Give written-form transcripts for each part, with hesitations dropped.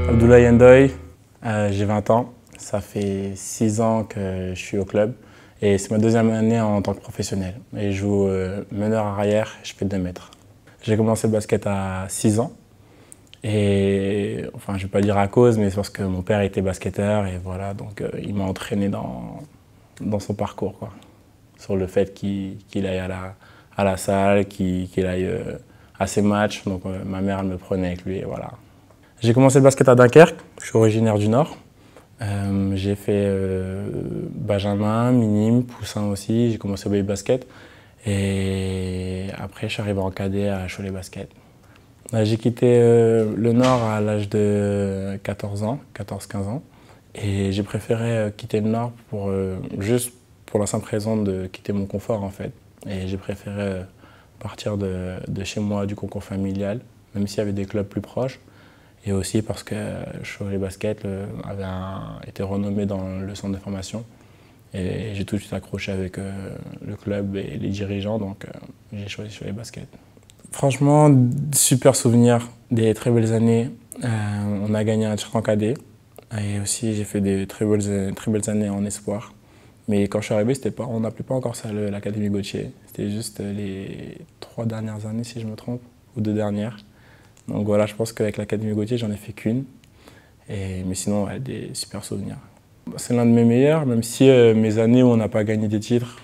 Abdoulaye Ndoye, j'ai 20 ans. Ça fait 6 ans que je suis au club et c'est ma deuxième année en tant que professionnel. Et je joue meneur arrière, je fais 2 mètres. J'ai commencé le basket à 6 ans et enfin je ne vais pas dire à cause, mais c'est parce que mon père était basketteur et voilà, donc il m'a entraîné dans son parcours, quoi. Sur le fait qu'il aille à la salle, qu'il aille à ses matchs. Donc ma mère elle me prenait avec lui et voilà. J'ai commencé le basket à Dunkerque, je suis originaire du Nord. J'ai fait Benjamin, Minime, Poussin aussi, j'ai commencé au baby basket. Et après je suis arrivé en cadet à Cholet Basket. J'ai quitté le Nord à l'âge de 14 ans, 14-15 ans. Et j'ai préféré quitter le Nord juste pour la simple raison de quitter mon confort en fait. Et j'ai préféré partir de chez moi, du concours familial, même s'il y avait des clubs plus proches. Et aussi parce que Cholet Basket avait été renommé dans le centre de formation. Et j'ai tout de suite accroché avec le club et les dirigeants, donc j'ai choisi Cholet Basket. Franchement, super souvenir, des très belles années. On a gagné un titre en cadet. Et aussi, j'ai fait des très belles années en espoir. Mais quand je suis arrivé, on n'appelait pas encore ça l'Académie Gauthier. C'était juste les 3 dernières années, si je me trompe, ou 2 dernières. Donc voilà, je pense qu'avec l'Académie Gauthier, j'en ai fait qu'une. Mais sinon, ouais, des super souvenirs. C'est l'un de mes meilleurs, même si mes années où on n'a pas gagné des titres,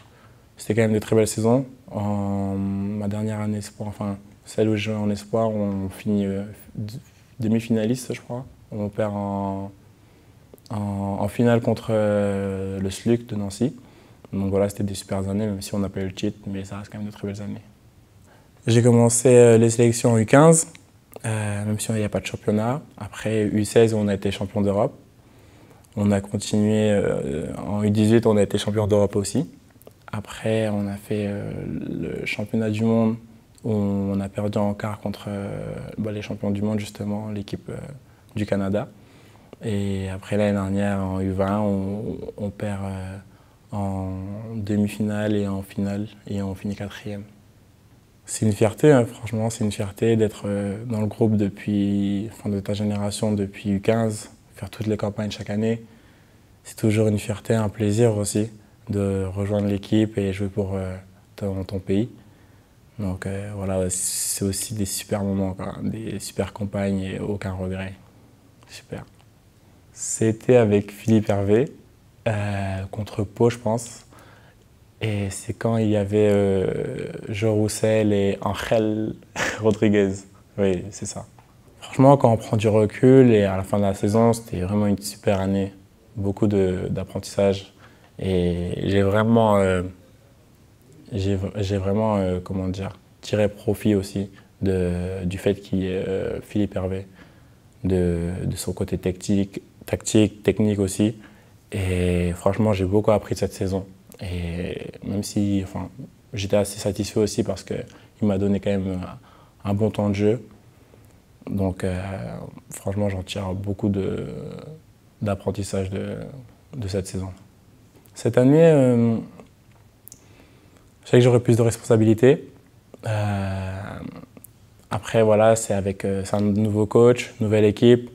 c'était quand même de très belles saisons. Ma dernière année espoir, enfin celle où je jouais en espoir, on finit demi-finaliste, je crois. On perd en finale contre le SLUC de Nancy. Donc voilà, c'était des super années, même si on n'a pas eu le titre, mais ça reste quand même de très belles années. J'ai commencé les sélections en U15, même si il n'y a pas de championnat. Après U16, on a été champion d'Europe. On a continué en U18, on a été champion d'Europe aussi. Après, on a fait le championnat du monde où on a perdu en quart contre les champions du monde, justement, l'équipe du Canada. Et après, l'année dernière, en U20, on perd en demi-finale et en finale et on finit 4e. C'est une fierté, hein, franchement, c'est une fierté d'être dans le groupe de ta génération depuis U15, faire toutes les campagnes chaque année. C'est toujours une fierté, un plaisir aussi de rejoindre l'équipe et jouer pour ton pays. Donc voilà, c'est aussi des super moments, quoi, des super campagnes et aucun regret. Super. C'était avec Philippe Hervé, contre Pau, je pense. Et c'est quand il y avait Jo Roussel et Angel Rodriguez. Oui, c'est ça. Franchement, quand on prend du recul et à la fin de la saison, c'était vraiment une super année. Beaucoup d'apprentissage. Et comment dire, tiré profit aussi du fait qu'il y ait Philippe Hervé, de son côté tactique, technique aussi. Et franchement, j'ai beaucoup appris de cette saison. Et même si j'étais assez satisfait aussi parce qu'il m'a donné quand même un bon temps de jeu. Donc franchement, j'en tire beaucoup d'apprentissage de cette saison. Cette année, je sais que j'aurai plus de responsabilités. Après, voilà, c'est un nouveau coach, nouvelle équipe.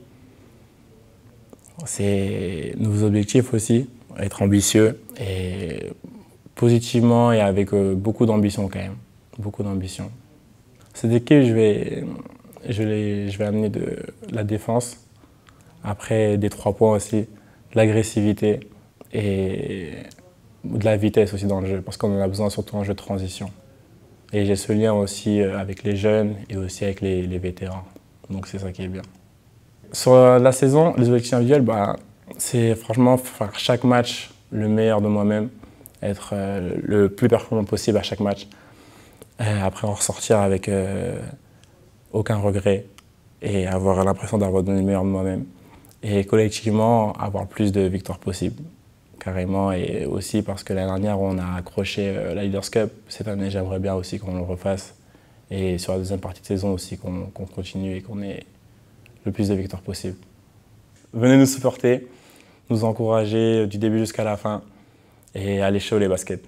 C'est nouveaux objectifs aussi, être ambitieux et positivement et avec beaucoup d'ambition quand même, beaucoup d'ambition. Cette équipe, je vais amener de la défense, après des 3 points aussi, de l'agressivité et de la vitesse aussi dans le jeu, parce qu'on en a besoin surtout en jeu de transition. Et j'ai ce lien aussi avec les jeunes et aussi avec les vétérans, donc c'est ça qui est bien. Sur la saison, les objectifs individuels, c'est franchement faire chaque match le meilleur de moi-même, être le plus performant possible à chaque match. Après en ressortir avec aucun regret et avoir l'impression d'avoir donné le meilleur de moi-même. Et collectivement, avoir le plus de victoires possibles, carrément. Et aussi parce que l'année dernière, on a accroché la Leaders Cup. Cette année, j'aimerais bien aussi qu'on le refasse. Et sur la deuxième partie de saison aussi, qu'on continue et qu'on ait le plus de victoires possible. Venez nous supporter, nous encourager du début jusqu'à la fin et allez Cholet Basket.